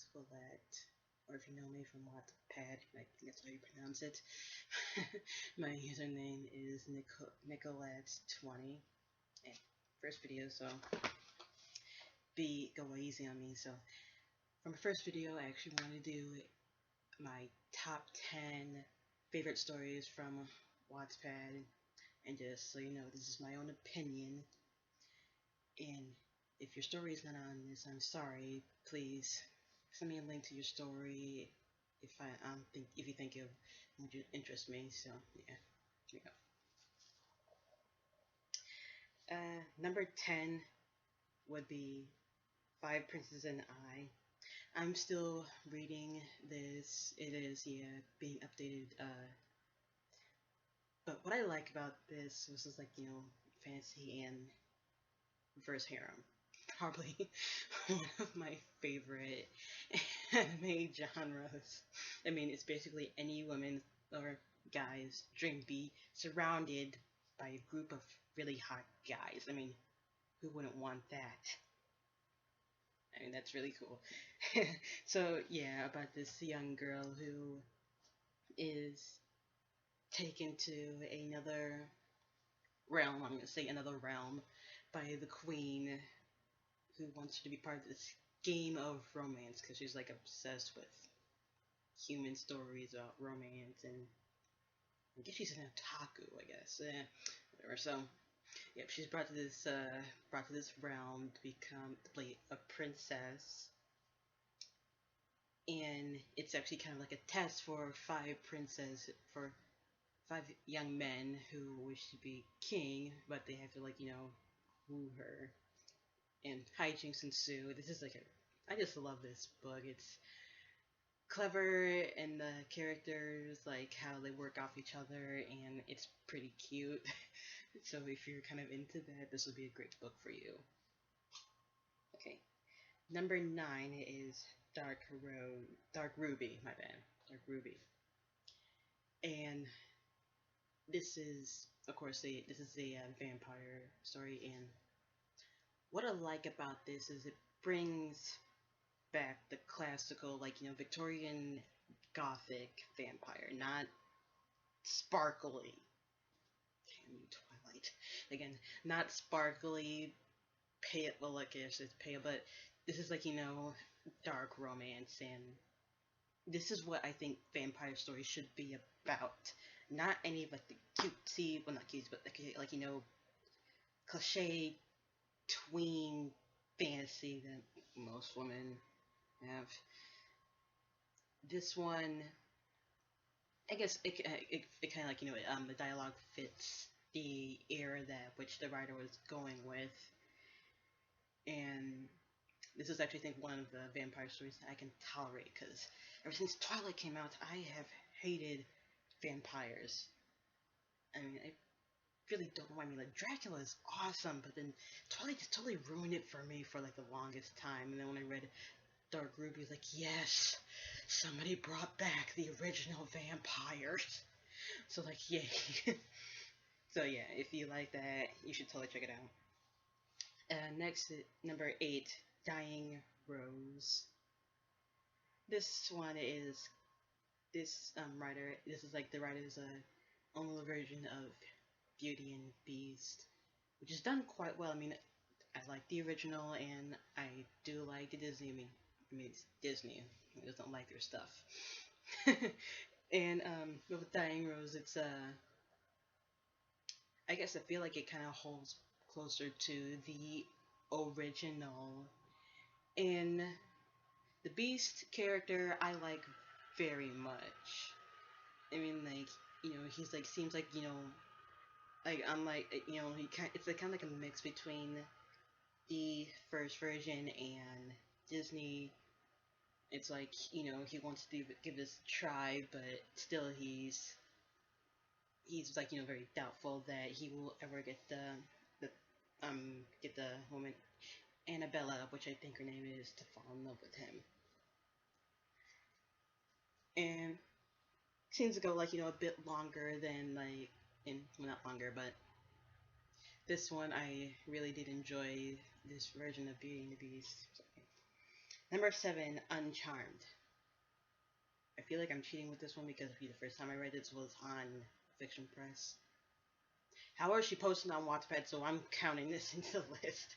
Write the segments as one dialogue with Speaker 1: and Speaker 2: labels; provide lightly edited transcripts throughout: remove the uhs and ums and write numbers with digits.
Speaker 1: Nicolette, or if you know me from Wattpad, I think that's how you pronounce it. My username is Nicolette20. First video, so go easy on me. So for my first video, I actually wanted to do my top 10 favorite stories from Wattpad, and just so you know, this is my own opinion. And if your story is not on this, I'm sorry. Please send me a link to your story if you think it would interest me. So yeah, here we go. Number 10 would be Five Princes and I. I'm still reading this. It is being updated. But what I like about this was just like fantasy and reverse harem. Probably one of my favorite anime genres. I mean, it's basically any women or guy's dream be surrounded by a group of really hot guys. I mean, who wouldn't want that? I mean, that's really cool. So, yeah, about this young girl who is taken to another realm, I'm gonna say another realm, by the queen who wants her to be part of this game of romance because she's like obsessed with human stories about romance, and I guess she's an otaku, I guess. Whatever. So, yep, she's brought to this realm to play a princess, and it's actually kind of like a test for five young men who wish to be king, but they have to woo her, and hijinks ensue. I just love this book. It's clever, and the characters, like how they work off each other, and it's pretty cute. So if you're kind of into that, this would be a great book for you. Okay, number 9 is Dark Ruby. My bad, Dark Ruby. And this is, of course, this is a vampire story, and what I like about this is it brings back the classical, Victorian Gothic vampire, not sparkly. Damn you, Twilight. Again, not sparkly, pale. Well, I guess it's pale, but this is dark romance, and this is what I think vampire stories should be about. Not any of the cutesy, well, not cutesy, but cliche tween fantasy that most women have. This one, I guess it kind of the dialogue fits the era that which the writer was going with, and this is actually, I think, one of the vampire stories that I can tolerate, because ever since Twilight came out, I have hated vampires. I mean, I really don't know why. I mean, Dracula is awesome, but then Twilight just totally ruined it for me for the longest time. And then when I read Dark Ruby, I was like, yes, somebody brought back the original vampires. So yay. So yeah, if you like that, you should totally check it out. Next, number 8, Dying Rose. This one is writer. This is the writer's own version of Beauty and Beast, which is done quite well. I mean, I like the original, and I do like the Disney. I mean it's Disney. I just don't like their stuff. And with Dying Rose, it's I guess I feel like it kind of holds closer to the original. And the Beast character I like very much. I mean, he's seems I'm it's kind of like a mix between the first version and Disney. It's he wants to give this a try, but still he's very doubtful that he will ever the get the woman Annabella, which I think her name is, to fall in love with him. And seems to go a bit longer than well, not longer, but this one I really did enjoy this version of Beauty and the Beast. Sorry. Number 7, Uncharmed. I feel like I'm cheating with this one because the first time I read this was on Fiction Press. However, she posted on Wattpad, so I'm counting this into the list.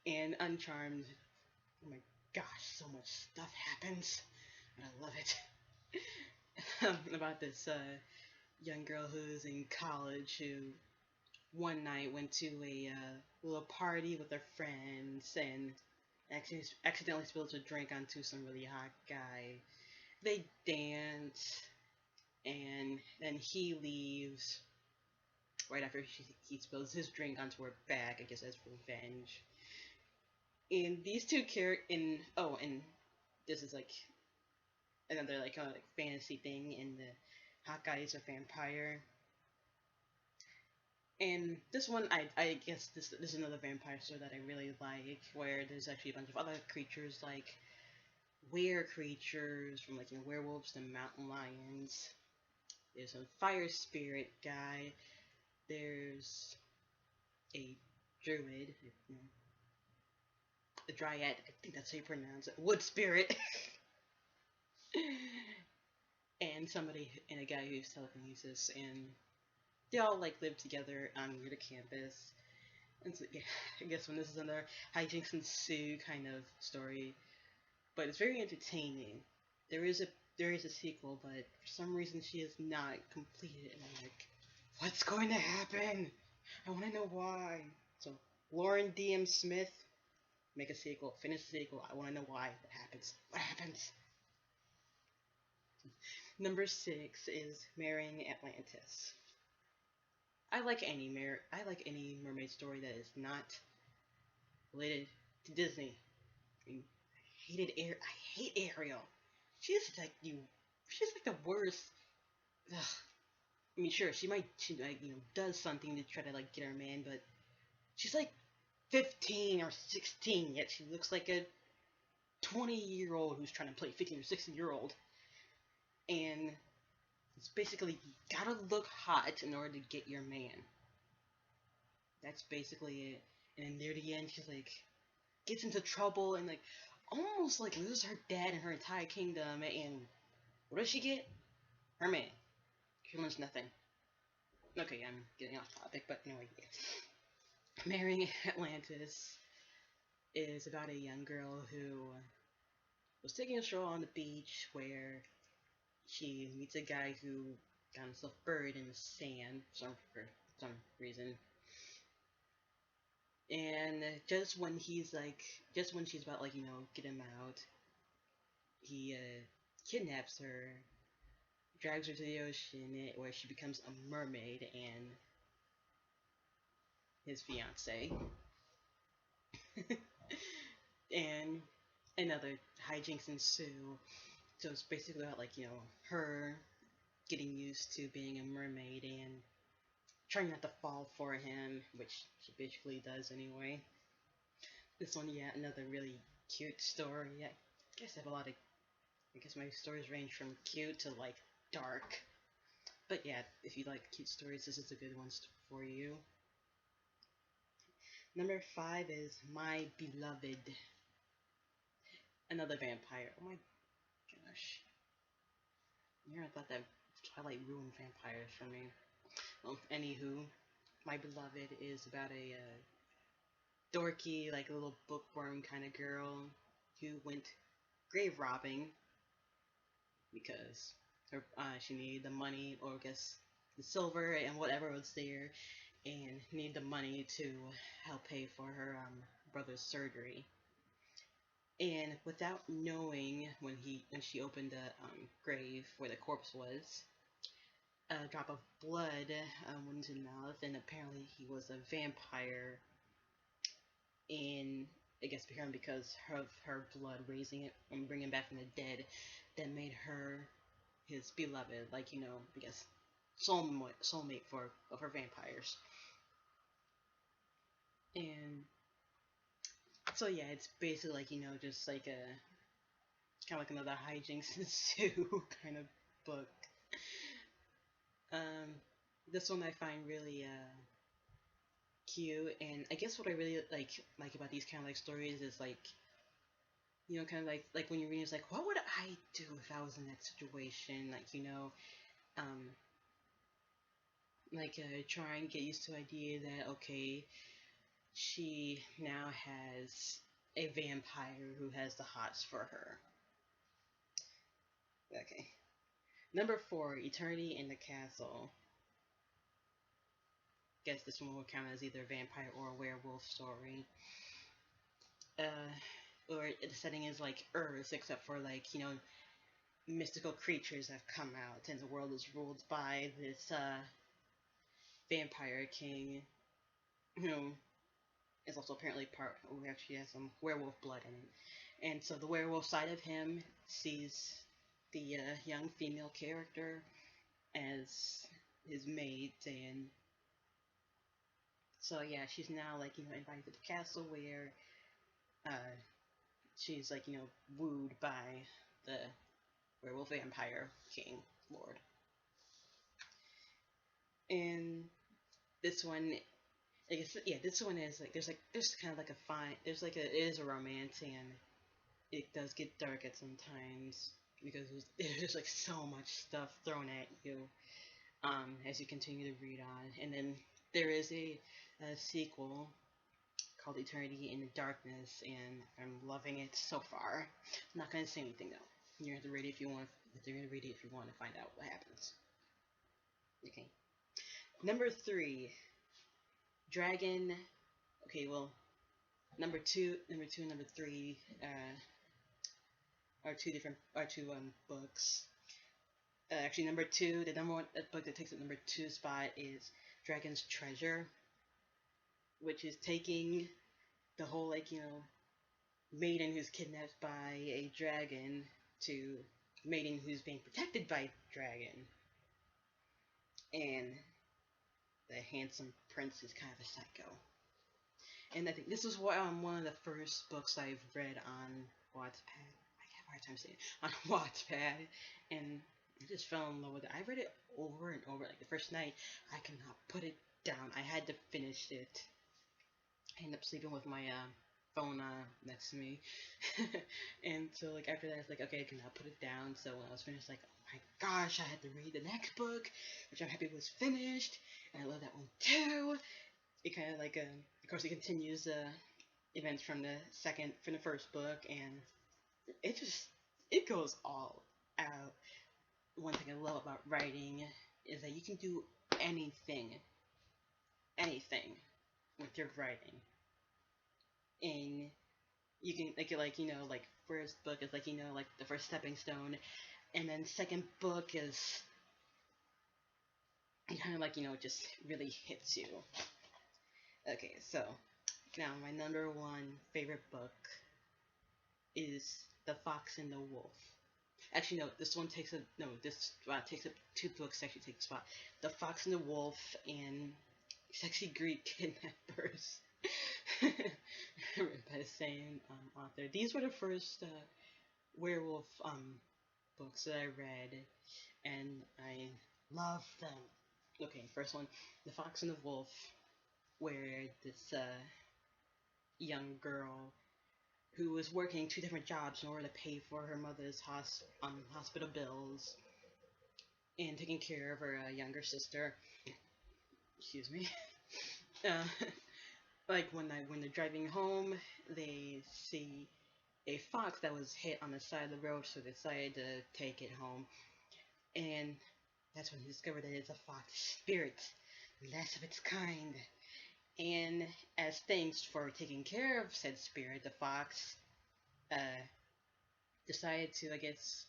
Speaker 1: And Uncharmed, oh my gosh, so much stuff happens, and I love it. About this young girl who's in college who one night went to a little party with her friends and accidentally spilled a drink onto some really hot guy. They dance, and then he leaves right after he spills his drink onto her back, I guess as revenge. And these two and this is like another like kind of like fantasy thing, and the hot guy is a vampire. And this one, I guess this is another vampire story that I really like, where there's actually a bunch of other creatures like were creatures from like werewolves and mountain lions. There's a fire spirit guy. There's a druid, a dryad. I think that's how you pronounce it. Wood spirit. And somebody and a guy who's telekinesis, and they all like live together on the campus. And so, yeah, I guess when this is another hijinks ensue kind of story, but it's very entertaining. There is a sequel, but for some reason she has not completed it, and I'm like, what's going to happen? I want to know why. So Lauren D.M. Smith, make a sequel, finish the sequel. I want to know why it happens. What happens? Number 6 is Marrying Atlantis. I like any mermaid story that is not related to Disney. I mean, I hate Ariel. She's like you. She's like the worst. Ugh. I mean, sure, she like does something to try to like get her man, but she's like 15 or 16, yet she looks like a 20-year-old who's trying to play 15 or 16-year-old. And it's basically you gotta look hot in order to get your man. That's basically it. And near the end, she's like gets into trouble and like almost like loses her dad and her entire kingdom. And what does she get? Her man. She learns nothing. Okay, I'm getting off topic, but anyway, yeah. Marrying Atlantis is about a young girl who was taking a stroll on the beach where she meets a guy who got himself buried in the sand for some reason. And just when she's about like get him out, he kidnaps her, drags her to the ocean, where she becomes a mermaid and his fiance. And another hijinks ensue. So it's basically about like her getting used to being a mermaid and trying not to fall for him, which she basically does anyway. This one, yeah, another really cute story. Yeah, I guess my stories range from cute to like dark. But yeah, if you like cute stories, this is a good one for you. Number 5 is My Beloved. Another vampire. Oh my gosh. Yeah, I thought that Twilight ruined vampires for me. Well, anywho, My Beloved is about a dorky, like a little bookworm kind of girl who went grave robbing because she needed the money, or I guess the silver and whatever was there, and needed the money to help pay for her brother's surgery. And without knowing, when she opened the grave where the corpse was, a drop of blood went into his mouth, and apparently he was a vampire. In I guess because of her blood raising it and bringing back from the dead, that made her his beloved, like I guess soulmate for vampires. And so yeah, it's basically like just like a kind of like another hijinks ensue kind of book. Um, this one I find really cute, and I guess what I really like about these kind of like stories is like You know, kind of like when you're reading, it's like, what would I do if I was in that situation? Like, um, try and get used to the idea that okay, she now has a vampire who has the hots for her. Okay. Number four, Eternity in the Castle. Guess this one will count as either a vampire or a werewolf story. Or the setting is like Earth, except for like, mystical creatures have come out, and the world is ruled by this vampire king, who is also apparently who actually has some werewolf blood in it. And so the werewolf side of him sees the young female character as his mate, and so yeah, she's now like invited to the castle where uh, she's like wooed by the werewolf vampire king lord. And this one, I guess, yeah, this one is like there's kind of like a fine there's like it is a romance, and it does get dark at some times because there's like so much stuff thrown at you as you continue to read on. And then there is a sequel called Eternity in the Darkness, and I'm loving it so far. I'm not gonna say anything though. You're gonna have to read it if you want. You're gonna read it if you want to find out what happens. Okay. Number three, Dragon. Okay, well, and number three are two books. Actually, number two, the number one book that takes the number two spot is Dragon's Treasure, which is taking the whole maiden who's kidnapped by a dragon to maiden who's being protected by dragon, and the handsome prince is kind of a psycho. And I think this was one of the first books I've read on Wattpad. I have a hard time saying it, on Wattpad, and I just fell in love with it. I read it over and over. Like the first night, I could not put it down. I had to finish it. I ended up sleeping with my phone next to me, and so like after that, I was like, okay, I cannot put it down. So when I was finished, like, oh my gosh, I had to read the next book, which I'm happy was finished, and I love that one too. It kind of like of course, it continues events from the first book, and it goes all out. One thing I love about writing is that you can do anything, anything with your writing, and you can like first book is like like the first stepping stone, and then second book is kind of like just really hits you. Okay, so now my number one favorite book is The Fox and the Wolf. Actually, no. This one takes a no. This takes up two books. Actually, take the spot. The Fox and the Wolf and Sexy Greek Kidnappers, written by the same author. These were the first werewolf books that I read, and I love them. Okay, first one, The Fox and the Wolf, where this young girl who was working two different jobs in order to pay for her mother's hospital bills and taking care of her younger sister. Excuse me. Uh, like when they're driving home, they see a fox that was hit on the side of the road, so they decided to take it home. And that's when they discovered that it's a fox spirit, last of its kind. And as thanks for taking care of said spirit, the fox uh, decided to, I guess,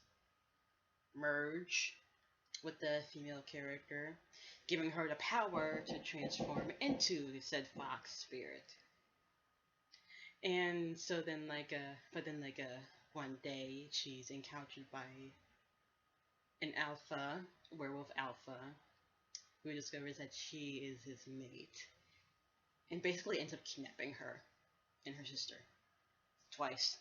Speaker 1: merge with the female character, giving her the power to transform into the said fox spirit. And so then, one day she's encountered by an alpha, werewolf alpha, who discovers that she is his mate, and basically ends up kidnapping her and her sister twice.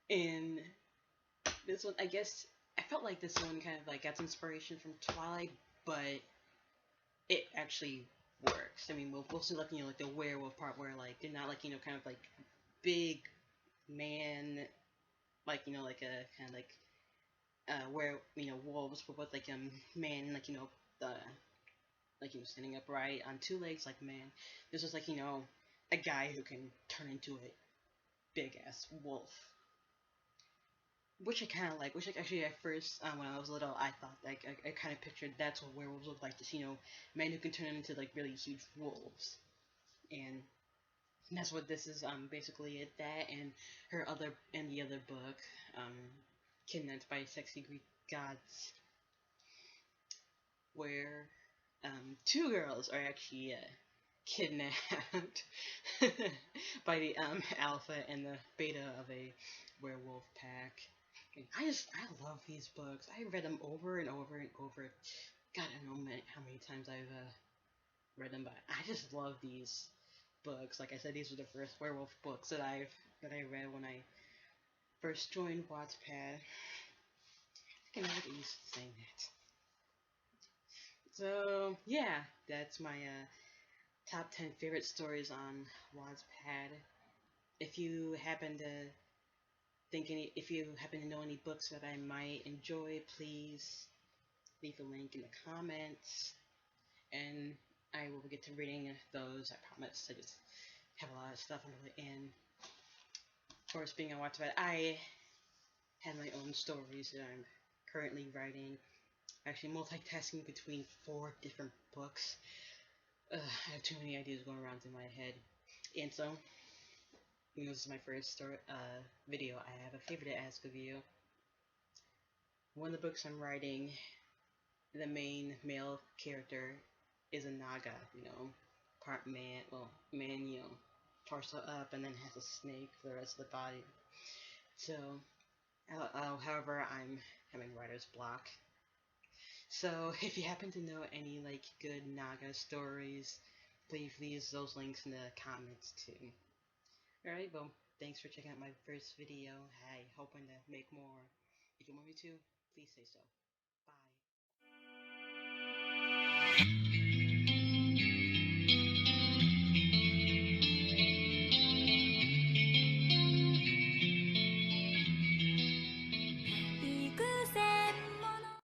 Speaker 1: And this one, I guess, I felt like this one kind of like got some inspiration from Twilight, but it actually works. I mean, we'll see like like the werewolf part where like they're not like kind of like big man, like like a kind of like where wolves, but with like man, like the like standing upright on two legs like man. This was like a guy who can turn into a big ass wolf, which I kind of like. Which like actually at first when I was little, I thought like I kind of pictured that's what werewolves look like. Just men who can turn into like really huge wolves, and that's what this is basically it. That and the other book, um, Kidnapped by Sexy Greek Gods, where two girls are actually kidnapped by the alpha and the beta of a werewolf pack. And I love these books. I read them over and over and over. God, I don't know how many times I've read them, but I just love these books. Like I said, these were the first werewolf books that I read when I first joined Wattpad. I can never get used to saying that. So yeah, that's my top 10 favorite stories on Wattpad. If you happen to if you happen to know any books that I might enjoy, please leave a link in the comments, and I will get to reading those. I promise. I just have a lot of stuff on the end. Of course, being on Wattpad, I have my own stories that I'm currently writing. Actually, multitasking between 4 different books. I have too many ideas going around in my head, and so this is my first video. I have a favor to ask of you. One of the books I'm writing, the main male character is a Naga, part man, man, torso up and then has a snake for the rest of the body. So, however, I'm having writer's block. So, if you happen to know any, like, good Naga stories, please leave those links in the comments, too. Alright, well, thanks for checking out my first video. I hoping to make more. If you want me to, please say so. Bye.